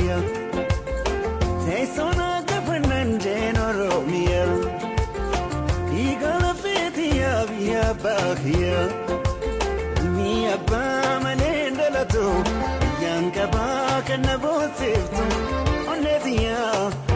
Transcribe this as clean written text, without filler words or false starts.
Bahia. They son of the Fernandine Oromia. Eagle of Fetia via Bahia. Me a bam and endelato. Young Kabak and a boat saved on the